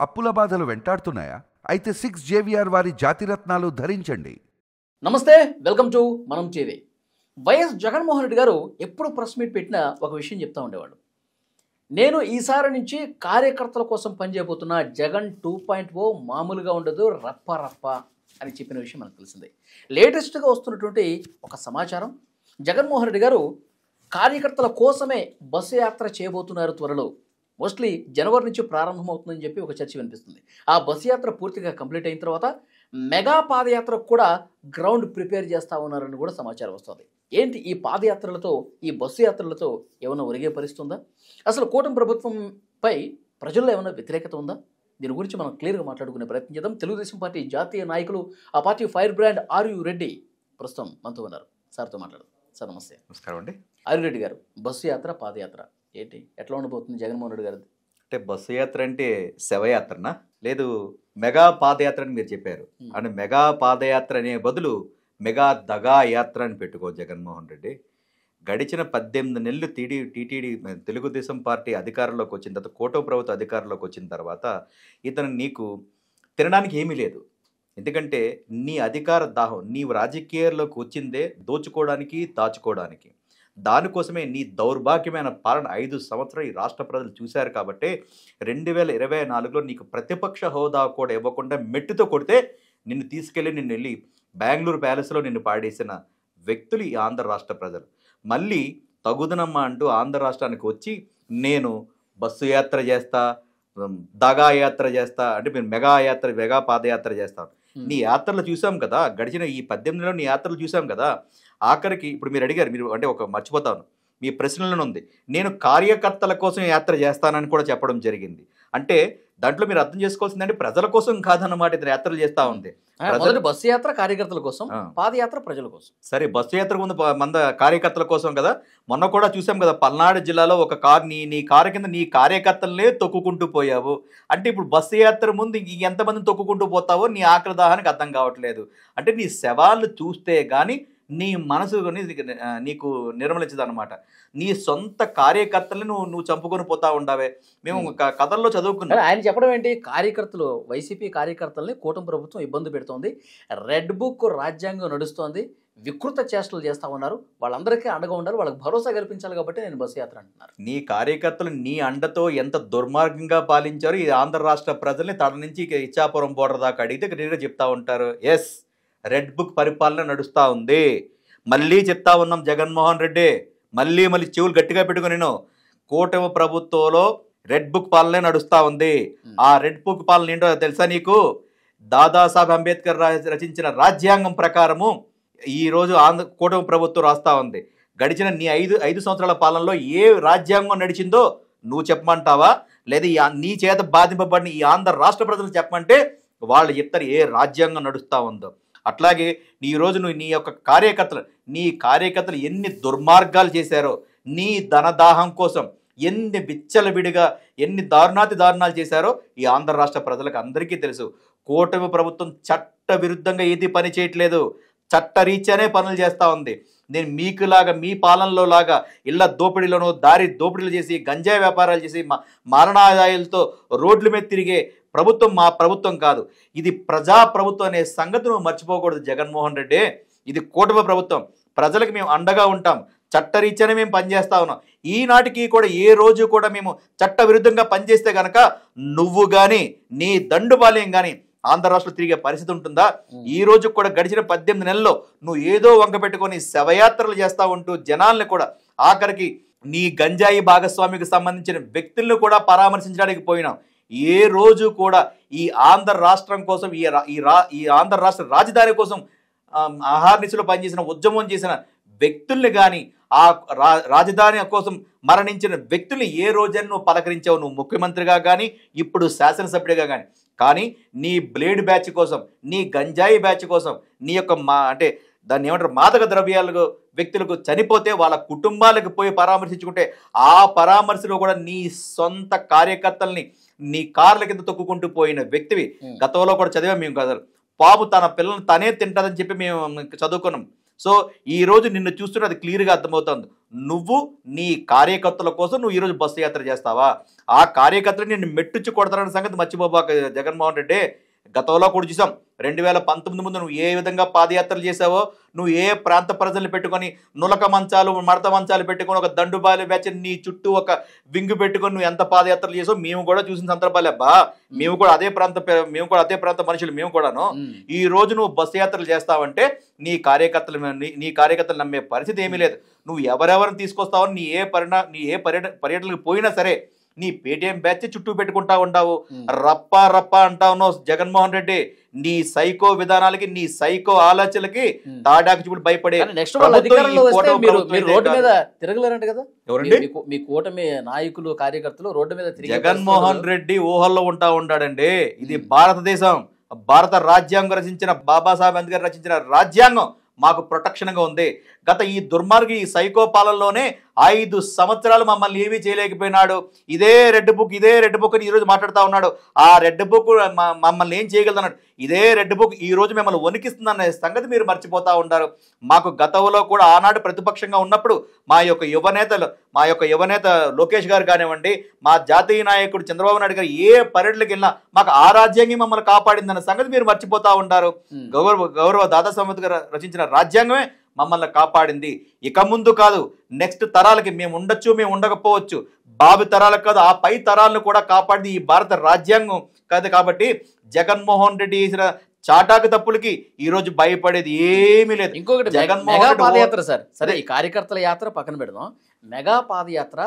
అప్పుల బాధలు వెంటాడుతున్నాయా? అయితే 6 జేవిఆర్ వారి జాతిరత్నాలు ధరించండి. నమస్తే, వెల్కమ్ టు మనం టీవీ. వైఎస్ జగన్మోహన్ రెడ్డి గారు ఎప్పుడు ప్రెస్ మీట్ పెట్టినా ఒక విషయం చెప్తా ఉండేవాడు. నేను ఈసారి నుంచి కార్యకర్తల కోసం పనిచేయబోతున్న జగన్ 2.0 మామూలుగా ఉండదు, రప్ప రప్ప అని చెప్పిన విషయం మనకు తెలిసిందే. లేటెస్ట్గా వస్తున్నటువంటి ఒక సమాచారం, జగన్మోహన్ రెడ్డి గారు కార్యకర్తల కోసమే బస్సు యాత్ర చేయబోతున్నారు త్వరలో. మోస్ట్లీ జనవరి నుంచి ప్రారంభమవుతుందని చెప్పి ఒక చర్చ వినిపిస్తుంది. ఆ బస్సు యాత్ర పూర్తిగా కంప్లీట్ అయిన తర్వాత మెగా పాదయాత్రకు కూడా గ్రౌండ్ ప్రిపేర్ చేస్తూ ఉన్నారని కూడా సమాచారం వస్తుంది. ఏంటి ఈ పాదయాత్రలతో, ఈ బస్సు యాత్రలతో ఏమైనా ఒరిగే పరిస్థితి ఉందా? అసలు కూటమి ప్రభుత్వంపై ప్రజల్లో ఏమైనా వ్యతిరేకత ఉందా? దీని గురించి మనం క్లియర్గా మాట్లాడుకునే ప్రయత్నం చేద్దాం. తెలుగుదేశం పార్టీ జాతీయ నాయకులు, ఆ పార్టీ ఫైర్ బ్రాండ్ ఆర్యు రెడ్డి ప్రస్తుతం మనతో ఉన్నారు. సార్తో మాట్లాడదాం. సార్ నమస్తే. నమస్కారం అండి. ఆర్యు రెడ్డి గారు, బస్సు యాత్ర పాదయాత్ర ఏంటి, ఎట్లా ఉండబోతుంది జగన్మోహన్ రెడ్డి గారిది? అంటే బస్సు యాత్ర అంటే శవయాత్రనా, లేదు మెగా పాదయాత్ర అని మీరు చెప్పారు. అంటే మెగా పాదయాత్ర అనే బదులు మెగా దగా యాత్ర అని పెట్టుకో జగన్మోహన్ రెడ్డి. గడిచిన 18 నెలలు టీటీడీ తెలుగుదేశం పార్టీ అధికారంలోకి వచ్చిన తర్వాత, కూటమి ప్రభుత్వ అధికారంలోకి వచ్చిన తర్వాత ఇతను నీకు తినడానికి ఏమీ లేదు. ఎందుకంటే నీ అధికార దాహం, నీవు రాజకీయాల్లోకి వచ్చిందే దోచుకోవడానికి, దాచుకోవడానికి. దానికోసమే నీ దౌర్భాగ్యమైన పాలన 5 సంవత్సరాలు ఈ రాష్ట్ర ప్రజలు చూశారు. కాబట్టి 2024లో నీకు ప్రతిపక్ష హోదా కూడా ఇవ్వకుండా మెట్టుతో కొడితే నిన్ను తీసుకెళ్ళి నిన్ను వెళ్ళి బెంగళూరు ప్యాలెస్లో నిన్ను పాడేసిన వ్యక్తులు ఈ ఆంధ్ర రాష్ట్ర ప్రజలు. మళ్ళీ తగుదనమ్మా అంటూ ఆంధ్ర రాష్ట్రానికి వచ్చి నేను బస్సు యాత్ర చేస్తా, దగా యాత్ర చేస్తా, అంటే మీరు మెగా పాదయాత్ర చేస్తాను. నీ యాత్రలు చూసాం కదా, గడిచిన ఈ 18 నెలలో నీ యాత్రలు చూసాం కదా. ఆఖరికి ఇప్పుడు మీరు అడిగారు, మీరు అంటే ఒక మర్చిపోతాను, మీ ప్రశ్నలను ఉంది, నేను కార్యకర్తల కోసం యాత్ర చేస్తానని కూడా చెప్పడం జరిగింది. అంటే దాంట్లో మీరు అర్థం చేసుకోవాల్సిందంటే ప్రజల కోసం కాదన్నమాట ఇతను యాత్రలు చేస్తూ ఉంది. మొదటి బస్సు యాత్ర కార్యకర్తల కోసం, పాదయాత్ర ప్రజల కోసం. సరే, బస్సు యాత్ర ముందు కార్యకర్తల కోసం కదా. మొన్న కూడా చూసాం కదా, పల్నాడు జిల్లాలో ఒక కారు నీ కారు కింద నీ కార్యకర్తలనే తొక్కుకుంటూ పోయావు. అంటే ఇప్పుడు బస్సు యాత్ర ముందు ఎంతమందిని తొక్కుకుంటూ పోతావో నీ ఆకలి దాహానికి అర్థం కావట్లేదు. అంటే నీ శవాళ్ళు చూస్తే కానీ నీ మనసు నీకు నిర్మలించదు అనమాట. నీ సొంత కార్యకర్తలను నువ్వు చంపుకొని పోతా ఉండావే. మేము కథల్లో చదువుకున్నాం. ఆయన చెప్పడం ఏంటి, కార్యకర్తలు, వైసీపీ కార్యకర్తల్ని కూటమి ప్రభుత్వం ఇబ్బంది పెడుతోంది, రెడ్ బుక్ రాజ్యాంగం నడుస్తోంది, వికృత చేష్టలు చేస్తా ఉన్నారు, వాళ్ళందరికీ అండగా ఉండాలి, వాళ్ళకి భరోసా కల్పించాలి కాబట్టి నేను బస్సు యాత్ర అంటున్నారు. నీ కార్యకర్తలు నీ అండతో ఎంత దుర్మార్గంగా పాలించారు ఈ ఆంధ్ర రాష్ట్ర ప్రజల్ని. తన నుంచి ఇచ్చాపురం బోర్డర్ దాకా అడిగితే క్లియర్గా చెప్తా ఉంటారు. ఎస్, రెడ్ బుక్ పరిపాలన నడుస్తూ ఉంది. మళ్ళీ చెప్తా ఉన్నాం జగన్మోహన్ రెడ్డి, మళ్ళీ చెవులు గట్టిగా పెట్టుకుని, నేను కూటమి ప్రభుత్వంలో రెడ్ బుక్ పాలనే నడుస్తూ ఉంది. ఆ రెడ్ బుక్ పాలన ఏంటో తెలుసా నీకు? దాదాసాహెబ్ అంబేద్కర్ రచించిన రాజ్యాంగం ప్రకారము ఈరోజు కూటమి ప్రభుత్వం రాస్తా ఉంది. గడిచిన నీ 5 సంవత్సరాల పాలనలో ఏ రాజ్యాంగం నడిచిందో నువ్వు చెప్పమంటావా, లేదా నీ చేత బాధింపబడిన ఈ ఆంధ్ర రాష్ట్ర ప్రజలు చెప్పమంటే వాళ్ళు చెప్తారు ఏ రాజ్యాంగం నడుస్తూ ఉందో. అట్లాగే ఈరోజు నువ్వు నీ కార్యకర్తలు ఎన్ని దుర్మార్గాలు చేశారో, నీ ధనదాహం కోసం ఎన్ని విచ్చలవిడిగా ఎన్ని దారుణాలు చేశారో ఈ ఆంధ్ర రాష్ట్ర ప్రజలకు అందరికీ తెలుసు. కూటమి ప్రభుత్వం చట్ట విరుద్ధంగా ఏది పని చేయట్లేదు, చట్టరీత్యానే పనులు చేస్తూ ఉంది. నేను మీకులాగా, మీ పాలనలో లాగా ఇళ్ల దోపిడీలోనూ దారి దోపిడీలు చేసి గంజాయి వ్యాపారాలు చేసి మారణాదాయాలతో రోడ్ల మీద తిరిగే ప్రభుత్వం మా ప్రభుత్వం కాదు. ఇది ప్రజా ప్రభుత్వం అనే సంగతి నువ్వు మర్చిపోకూడదు జగన్మోహన్ రెడ్డి. ఇది కూటమి ప్రభుత్వం, ప్రజలకు మేము అండగా ఉంటాం, చట్టరీత్యానే మేము పనిచేస్తా ఉన్నాం. ఈనాటికి కూడా ఏ రోజు కూడా మేము చట్ట విరుద్ధంగా పనిచేస్తే కనుక నువ్వు కానీ నీ దండుపాలెం కానీ ఆంధ్ర రాష్ట్రంలో తిరిగే పరిస్థితి ఉంటుందా? ఈ రోజు కూడా గడిచిన 18 నెలల్లో నువ్వు ఏదో వంక పెట్టుకొని శవయాత్రలు చేస్తూ ఉంటూ జనాల్ని కూడా, ఆఖరికి నీ గంజాయి భాగస్వామికి సంబంధించిన వ్యక్తులను కూడా పరామర్శించడానికి పోయినాం. ఏ రోజు కూడా ఈ ఆంధ్ర రాష్ట్రం కోసం, ఈ ఆంధ్ర రాష్ట్ర రాజధాని కోసం అహర్నిశలో పనిచేసిన, ఉద్యమం చేసిన వ్యక్తుల్ని కానీ, ఆ రాజధాని కోసం మరణించిన వ్యక్తుల్ని ఏ రోజైనా నువ్వు పలకరించావు, నువ్వు ముఖ్యమంత్రిగా కానీ ఇప్పుడు శాసనసభ్యుడిగా కానీ నీ బ్లేడ్ బ్యాచ్ కోసం, నీ గంజాయి బ్యాచ్ కోసం, నీ యొక్క అంటే దాన్ని ఏమంటారు, మాదక ద్రవ్యాలకు వ్యక్తులకు చనిపోతే వాళ్ళ కుటుంబాలకు పోయి పరామర్శించుకుంటే ఆ పరామర్శలో కూడా నీ సొంత కార్యకర్తల్ని నీ కార్ల కింద తొక్కుకుంటూ పోయిన వ్యక్తివి. గతంలో కూడా చదివాం మేము కథలు. పాము తన పిల్లల్ని తనే తింటుందని చెప్పి మేము చదువుకున్నాం. సో ఈ రోజు నిన్ను చూస్తున్నది క్లియర్గా అర్థమవుతుంది. నువ్వు నీ కార్యకర్తల కోసం నువ్వు ఈరోజు బస్సు యాత్ర చేస్తావా? ఆ కార్యకర్తలు నిన్ను మెట్టుచ్చి కొడతారన్న సంగతి మర్చిపోబాక జగన్మోహన్ రెడ్డి. గతంలో కూడా చూసాం 2019 ముందు నువ్వు ఏ విధంగా పాదయాత్రలు చేసావో, నువ్వు ఏ ప్రాంత ప్రజలు పెట్టుకొని నులక మంచాలు మడత మంచాలు పెట్టుకొని ఒక దండుబాలి బ్యాచ్ నీ చుట్టూ ఒక వింగు పెట్టుకొని నువ్వు ఎంత పాదయాత్రలు చేసావు మేము కూడా చూసిన సందర్భాలే అబ్బా. మేము కూడా అదే ప్రాంత మనుషులు మేము కూడాను. ఈ రోజు నువ్వు బస్సు యాత్రలు చేస్తావంటే నీ కార్యకర్తలు నమ్మే పరిస్థితి ఏమీ లేదు. నువ్వు ఎవరెవరిని తీసుకొస్తావో నీ ఏ పర్యటనకు పోయినా సరే నీ పేటీఎం బ్యాచ్ చుట్టూ పెట్టుకుంటా ఉంటావు, రప్ప అంటా ఉన్నావు జగన్మోహన్ రెడ్డి. నీ సైకో విధానాలకి, నీ సైకో ఆలోచనలకి తాడాకు చూపుడు భయపడే రోడ్డు మీద తిరగలేరంట కదా ఎవరండి? మీ కూటమి నాయకులు కార్యకర్తలు రోడ్డు మీద జగన్మోహన్ రెడ్డి ఊహల్లో ఉంటాడండి. ఇది భారతదేశం, భారత రాజ్యాంగం రచించిన బాబాసాహెబ్ అంబేద్కర్ రచించిన రాజ్యాంగం మాకు ప్రొటెక్షన్గా ఉంది. గత ఈ దుర్మార్గ ఈ సైకో పాలనలోనే 5 సంవత్సరాలు మమ్మల్ని ఏమీ చేయలేకపోయినాడు. ఇదే రెడ్ బుక్ అని ఈరోజు మాట్లాడుతూ ఉన్నాడు. ఆ రెడ్ బుక్ మమ్మల్ని ఏం చేయగలదన్నాడు. ఇదే రెడ్ బుక్ ఈ రోజు మిమ్మల్ని వణికిస్తుందన్న సంగతి మీరు మర్చిపోతూ ఉంటారు. మాకు గతంలో కూడా ఆనాడు ప్రతిపక్షంగా ఉన్నప్పుడు మా యొక్క యువనేత లోకేష్ గారు కానివ్వండి, మా జాతీయ నాయకుడు చంద్రబాబు నాయుడు గారు ఏ పర్యటనకి వెళ్ళినా మాకు ఆ రాజ్యాంగం మమ్మల్ని కాపాడిందన్న సంగతి మీరు మర్చిపోతూ ఉంటారు. గౌరవ దాదాసాహెబ్ అంబేద్కర్ రచించిన రాజ్యాంగమే మమ్మల్ని కాపాడింది. ఇక ముందు కాదు, నెక్స్ట్ తరాలకి మేము ఉండొచ్చు, మేము ఉండకపోవచ్చు, బాబు తరాలకు కాదు ఆ పై తరాలను కూడా కాపాడింది ఈ భారత రాజ్యాంగం కాదు. కాబట్టి జగన్మోహన్ రెడ్డి చేసిన చాటాకు తప్పులకి ఈ రోజు భయపడేది ఏమీ లేదు. ఇంకొకటి మెగా పాదయాత్ర సరే ఈ కార్యకర్తల యాత్ర పక్కన పెడదాం. మెగా పాదయాత్ర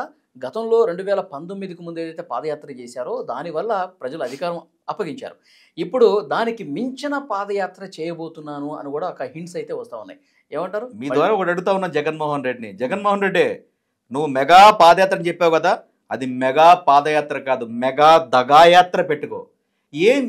గతంలో 2019కి ముందు ఏదైతే పాదయాత్ర చేశారో దానివల్ల ప్రజలు అధికారం అప్పగించారు. ఇప్పుడు దానికి మించిన పాదయాత్ర చేయబోతున్నాను అని కూడా ఒక హింట్స్ అయితే వస్తూ ఉన్నాయి. ఏమంటారు? మీ ద్వారా ఒకటి అడుగుతా ఉన్నా జగన్మోహన్ రెడ్డి, నువ్వు మెగా పాదయాత్ర అని చెప్పావు కదా, అది మెగా పాదయాత్ర కాదు, మెగా దగాయాత్ర పెట్టుకో. ఏం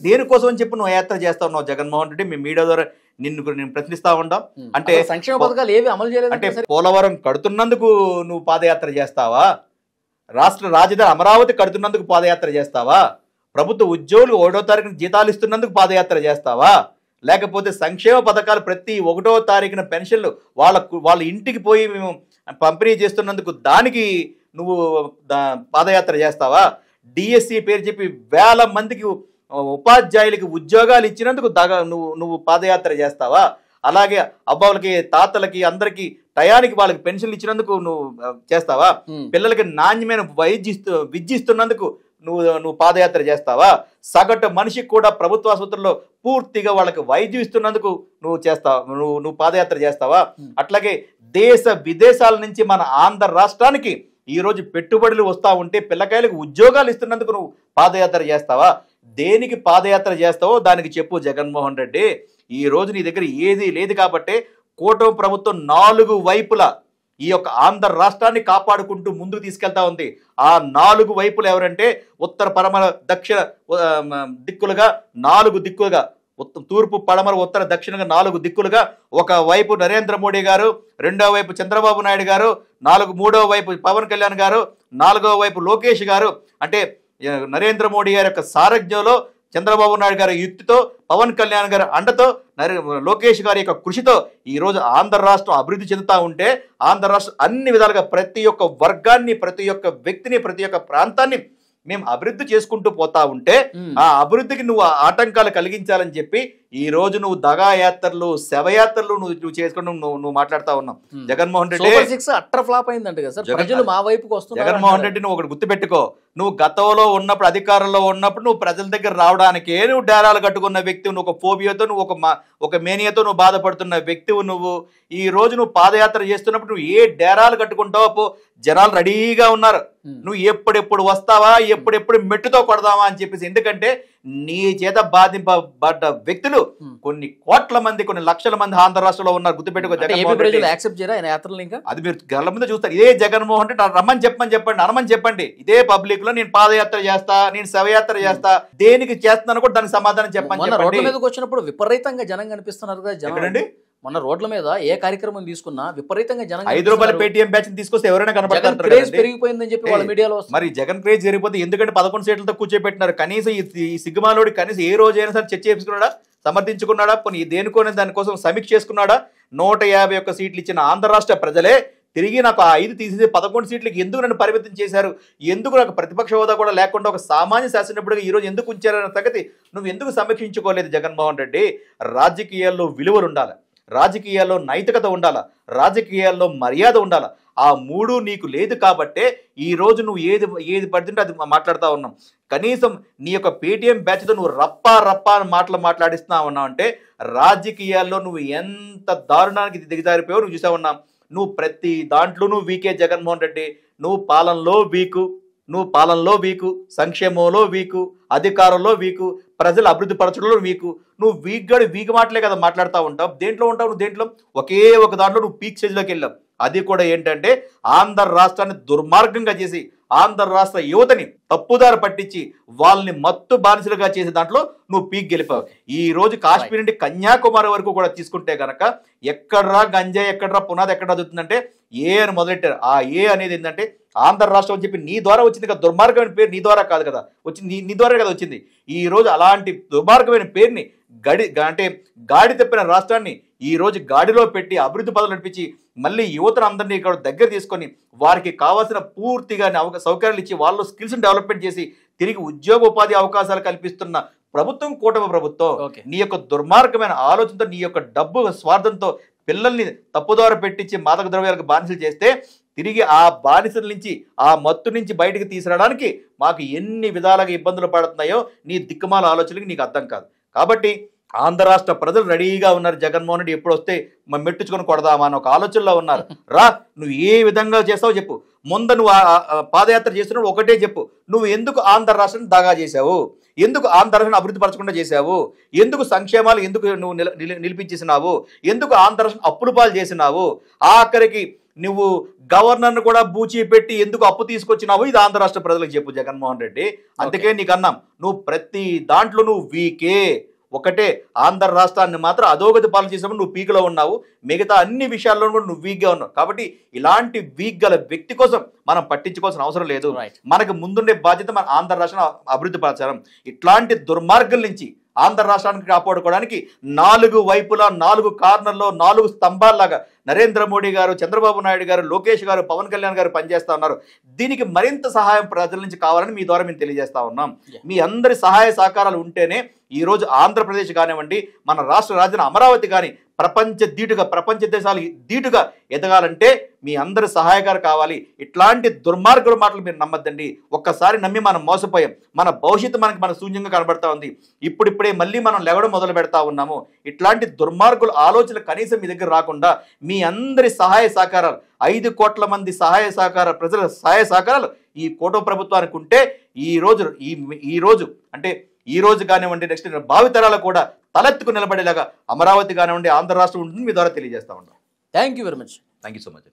దేనికోసం అని చెప్పి నువ్వు యాత్ర చేస్తా ఉన్నావు జగన్మోహన్ రెడ్డి? మీ మీడియా ద్వారా నిన్ను ప్రశ్నిస్తా ఉంటాం. అంటే సంక్షేమ పథకాలు ఏవి అమలు చేయలేదు అంటే పోలవరం కడుతున్నందుకు నువ్వు పాదయాత్ర చేస్తావా? రాష్ట్ర రాజధాని అమరావతి కడుతున్నందుకు పాదయాత్ర చేస్తావా? ప్రభుత్వ ఉద్యోగులు 1వ తారీఖున జీతాలు ఇస్తున్నందుకు పాదయాత్ర చేస్తావా? లేకపోతే సంక్షేమ పథకాలు ప్రతి 1వ తారీఖున పెన్షన్లు వాళ్ళ ఇంటికి పోయి మేము పంపిణీ చేస్తున్నందుకు దానికి నువ్వు పాదయాత్ర చేస్తావా? డిఎస్సి పేరు చెప్పి వేల మందికి ఉపాధ్యాయులకి ఉద్యోగాలు ఇచ్చినందుకు నువ్వు పాదయాత్ర చేస్తావా? అలాగే అబ్బావులకి తాతలకి అందరికి టయానికి వాళ్ళకి పెన్షన్లు ఇచ్చినందుకు నువ్వు చేస్తావా? పిల్లలకి నాణ్యమైన విద్య ఇస్తున్నందుకు నువ్వు పాదయాత్ర చేస్తావా? సగటు మనిషికి కూడా ప్రభుత్వ ఆసుపత్రుల్లో పూర్తిగా వాళ్ళకి వైద్యం ఇస్తున్నందుకు నువ్వు పాదయాత్ర చేస్తావా? అట్లాగే దేశ విదేశాల నుంచి మన ఆంధ్ర రాష్ట్రానికి ఈరోజు పెట్టుబడులు వస్తూ ఉంటే పిల్లకాయలకు ఉద్యోగాలు ఇస్తున్నందుకు నువ్వు పాదయాత్ర చేస్తావా? దేనికి పాదయాత్ర చేస్తావో దానికి చెప్పు జగన్మోహన్ రెడ్డి. ఈ రోజు నీ దగ్గర ఏదీ లేదు కాబట్టి కూటమి ప్రభుత్వం 4 వైపులా ఈ యొక్క ఆంధ్ర రాష్ట్రాన్ని కాపాడుకుంటూ ముందుకు తీసుకెళ్తా ఉంది. ఆ 4 వైపులు ఎవరంటే ఉత్తర పడమర దక్షిణ దిక్కులుగా 4 దిక్కులుగా, తూర్పు పడమర ఉత్తర దక్షిణంగా 4 దిక్కులుగా, ఒక వైపు నరేంద్ర మోడీ గారు, 2వ వైపు చంద్రబాబు నాయుడు గారు, 3వ వైపు పవన్ కళ్యాణ్ గారు, 4వ వైపు లోకేష్ గారు. అంటే నరేంద్ర మోడీ గారి యొక్క సారథ్యంలో, చంద్రబాబు నాయుడు గారి యుక్తితో, పవన్ కళ్యాణ్ గారి అండతో, లోకేష్ గారి యొక్క కృషితో ఈరోజు ఆంధ్ర రాష్ట్రం అభివృద్ధి చెందుతూ ఉంటే ఆంధ్ర రాష్ట్రం అన్ని విధాలుగా ప్రతి ఒక్క వర్గాన్ని, ప్రతి ఒక్క వ్యక్తిని, ప్రతి ఒక్క ప్రాంతాన్ని మేము అభివృద్ధి చేసుకుంటూ పోతా ఉంటే ఆ అభివృద్ధికి నువ్వు ఆటంకాలు కలిగించాలని చెప్పి ఈ రోజు నువ్వు దగా యాత్రలు, శవయాత్రలు నువ్వు చేసుకుంటూ నువ్వు మాట్లాడుతా ఉన్నావు. జగన్మోహన్ రెడ్డి అట్టర్ ఫ్లాప్ అయిందంట కదా సార్, ప్రజలు మా వైపుకి వస్తున్నారు. జగన్మోహన్ రెడ్డి నువ్వు ఒకటి గుర్తుపెట్టుకో, నువ్వు గతంలో ఉన్నప్పుడు అధికారంలో ఉన్నప్పుడు నువ్వు ప్రజల దగ్గర రావడానికే నువ్వు డేరాలు కట్టుకున్న వ్యక్తివి, నువ్వు ఒక ఫోబియాతో, నువ్వు ఒక మేనియాతో నువ్వు బాధపడుతున్న వ్యక్తివి. నువ్వు ఈ రోజు నువ్వు పాదయాత్ర చేస్తున్నప్పుడు నువ్వు ఏ డేరాలు కట్టుకుంటావో జనాలు రెడీగా ఉన్నారు. నువ్వు ఎప్పుడెప్పుడు వస్తావా, ఎప్పుడెప్పుడు మెట్టుతో కొడదావా అని చెప్పేసి. ఎందుకంటే నీ చేత బాధింపబడ్డ వ్యక్తులు కొన్ని కోట్ల మంది, కొన్ని లక్షల మంది ఆంధ్ర రాష్ట్రంలో ఉన్నారు. గుర్తుపెట్టుకో జగన్మోహన్ రెడ్డి. అది మీరు గల ముందు చూస్తారు. ఇదే జగన్మోహన్ రెడ్డి రమ్మని చెప్పండి, అనమని చెప్పండి. ఇదే పబ్లిక్ లో నేను పాదయాత్ర చేస్తా, నేను శవయాత్ర చేస్తా, దేనికి చేస్తున్నాను కూడా దానికి సమాధానం చెప్పండి. రోడ్ల మీదకి వచ్చినప్పుడు విపరీతంగా జనం కనిపిస్తున్నారు కదా. జనం మొన్న రోడ్ల మీద ఏ కార్యక్రమం తీసుకున్నా విపరీతంగా జనం 5 రూపాయల పేటీఎం బ్యాచ్ తీసుకొస్తే ఎవరైనా కనపడతారు. పెరిగిపోయిందని చెప్పి వాళ్ళ మీడియాలో. మరి జగన్ క్రేజ్ జరిగిపోతే ఎందుకంటే 11 సీట్లతో కూర్చోబెట్టినారు. కనీసం ఈ సిగ్గుమాలోడి కనీసం ఏ రోజు అయినా సరే చర్చ చేసుకున్నాడా, సమర్థించుకున్నాడా, కొన్ని దేనికోనే దానికోసం సమీక్ష చేసుకున్నాడా? 151 సీట్లు ఇచ్చిన ఆంధ్ర రాష్ట్ర ప్రజలే తిరిగి నాకు ఆ 5 తీసేసి 11 సీట్లకి ఎందుకు నన్ను పరిమితం చేశారు, ఎందుకు నాకు ప్రతిపక్ష హోదా కూడా లేకుండా ఒక సామాన్య శాసనసభ్యుడిగా ఈరోజు ఎందుకు ఉంచారన్న సంగతి నువ్వు ఎందుకు సమీక్షించుకోలేదు జగన్మోహన్ రెడ్డి? రాజకీయాల్లో విలువలు ఉండాలి, రాజకీయాల్లో నైతికత ఉండాలా, రాజకీయాల్లో మర్యాద ఉండాలా. ఆ 3 నీకు లేదు కాబట్టే ఈరోజు నువ్వు ఏది పడుతుంటే అది మాట్లాడుతూ ఉన్నాం. కనీసం నీ యొక్క పేటీఎం బ్యాచ్తో నువ్వు రప్పా అని మాట్లాడిస్తున్నా ఉన్నావు అంటే రాజకీయాల్లో నువ్వు ఎంత దారుణానికి దిగజారిపోయావు నువ్వు చూసా ఉన్నాం. నువ్వు ప్రతి దాంట్లోనూ వీకే జగన్మోహన్ రెడ్డి. నువ్వు పాలనలో వీకు, సంక్షేమంలో వీకు, అధికారంలో వీకు, ప్రజల అభివృద్ధి పరచడంలో వీకు. నువ్వు వీక్ మాటలే కదా మాట్లాడుతూ ఉంటావు. దేంట్లో ఉంటావు నువ్వు? దేంట్లో ఒకే ఒక దాంట్లో నువ్వు పీక్ స్టేజ్లోకి వెళ్ళావు. అది కూడా ఏంటంటే ఆంధ్ర రాష్ట్రాన్ని దుర్మార్గంగా చేసి ఆంధ్ర రాష్ట్ర యువతని తప్పుదారి పట్టించి వాళ్ళని మత్తు బానిసలుగా చేసే దాంట్లో నువ్వు పీక్ గెలిపావు. ఈ రోజు కాశ్మీర్ నుండి కన్యాకుమారి వరకు కూడా తీసుకుంటే గనక ఎక్కడరా గంజాయి, ఎక్కడరా పునాది ఎక్కడ చదువుతుందంటే ఏ అని మొదలెట్టారు. ఆ ఏ అనేది ఏంటంటే ఆంధ్ర రాష్ట్రం అని చెప్పి నీ ద్వారా వచ్చింది కదా, దుర్మార్గమైన పేరు నీ ద్వారా కాదు కదా వచ్చింది, నీ ద్వారా కదా వచ్చింది. ఈ రోజు అలాంటి దుర్మార్గమైన పేరుని గాడి తప్పిన రాష్ట్రాన్ని ఈ రోజు గాడిలో పెట్టి అభివృద్ధి పనులు నడిపించి మళ్ళీ యువతను అందరినీ ఇక్కడ దగ్గర తీసుకొని వారికి కావాల్సిన పూర్తిగా సౌకర్యాలు ఇచ్చి వాళ్ళు స్కిల్స్ డెవలప్మెంట్ చేసి తిరిగి ఉద్యోగ ఉపాధి అవకాశాలు కల్పిస్తున్న ప్రభుత్వం కూటమి ప్రభుత్వం. నీ యొక్క దుర్మార్గమైన ఆలోచనతో, నీ యొక్క డబ్బు స్వార్థంతో పిల్లల్ని తప్పుదారి పెట్టించి మాదక ద్రవ్యాలకు బానిసలు చేస్తే తిరిగి ఆ బానిసల నుంచి, ఆ మత్తు నుంచి బయటకు తీసుకురావడానికి మాకు ఎన్ని విధాలుగా ఇబ్బందులు పడుతున్నాయో నీ దిక్కుమాల ఆలోచనలకి నీకు అర్థం కాదు. కాబట్టి ఆంధ్ర రాష్ట్ర ప్రజలు రెడీగా ఉన్నారు. జగన్మోహన్ రెడ్డి ఎప్పుడు వస్తే మెట్టుచుకొని కొడదామా అని ఒక ఆలోచనలో ఉన్నారు. రా, నువ్వు ఏ విధంగా చేస్తావో చెప్పు. ముందు నువ్వు పాదయాత్ర చేస్తున్నప్పుడు ఒకటే చెప్పు, నువ్వు ఎందుకు ఆంధ్ర రాష్ట్రాన్ని దాగా చేశావు, ఎందుకు ఆంధ్ర రాష్ట్రాన్ని అభివృద్ధి పరచకుండా చేశావు, ఎందుకు సంక్షేమాలు ఎందుకు నువ్వు నిలిపించేసినావు, ఎందుకు ఆంధ్ర రాష్ట్రం అప్పులు పాలు చేసినావు, ఆఖరికి నువ్వు గవర్నర్ను కూడా బూచి పెట్టి ఎందుకు అప్పు తీసుకొచ్చినావు, ఇది ఆంధ్ర రాష్ట్ర ప్రజలకు చెప్పు జగన్మోహన్ రెడ్డి. అందుకే నీకు అన్నాం, నువ్వు ప్రతి దాంట్లో నువ్వు వీకే. ఒకటే ఆంధ్ర రాష్ట్రాన్ని మాత్రం అధోగతి పాలన చేసినప్పుడు నువ్వు పీక్లో ఉన్నావు, మిగతా అన్ని విషయాల్లో కూడా నువ్వు వీక్గా ఉన్నావు. కాబట్టి ఇలాంటి వీక్ గల వ్యక్తి కోసం మనం పట్టించుకోవాల్సిన అవసరం లేదు. మనకు ముందుండే బాధ్యత మన ఆంధ్ర రాష్ట్రాన్ని అభివృద్ధి పరచడం. ఇట్లాంటి దుర్మార్గం నుంచి ఆంధ్ర రాష్ట్రానికి కాపాడుకోవడానికి 4 వైపులా 4 కార్నర్లో 4 స్తంభాల్లాగా నరేంద్ర మోడీ గారు, చంద్రబాబు నాయుడు గారు, లోకేష్ గారు, పవన్ కళ్యాణ్ గారు పనిచేస్తా ఉన్నారు. దీనికి మరింత సహాయం ప్రజల నుంచి కావాలని మీ ద్వారా మేము తెలియజేస్తా ఉన్నాం. మీ అందరి సహాయ సహకారాలు ఉంటేనే ఈరోజు ఆంధ్రప్రదేశ్ కానివ్వండి, మన రాష్ట్ర రాజధాని అమరావతి కానీ ప్రపంచ దేశాలు ధీటుగా ఎదగాలంటే మీ అందరి సహాయకారు కావాలి. ఇట్లాంటి దుర్మార్గుల మాటలు మీరు నమ్మద్దండి. ఒక్కసారి నమ్మి మనం మోసపోయాం. మన భవిష్యత్తు మన శూన్యంగా కనబడతా ఉంది. ఇప్పుడిప్పుడే మళ్ళీ మనం లేవడం మొదలు పెడతా ఉన్నాము. ఇట్లాంటి దుర్మార్గుల ఆలోచన కనీసం మీ దగ్గర రాకుండా మీ అందరి సహాయ సహకారాలు, 5 కోట్ల మంది ప్రజల సహాయ సహకారాలు ఈ కూటమి ప్రభుత్వానికి ఉంటే ఈ రోజు కానివ్వండి, నెక్స్ట్ భావితరాలు కూడా తలెత్తుకు నిలబడేలాగా అమరావతి కానివ్వండి, ఆంధ్ర రాష్ట్రం ఉంటుంది. మీ ద్వారా తెలియజేస్తా ఉంటాం. Thank you very much. Thank you so much.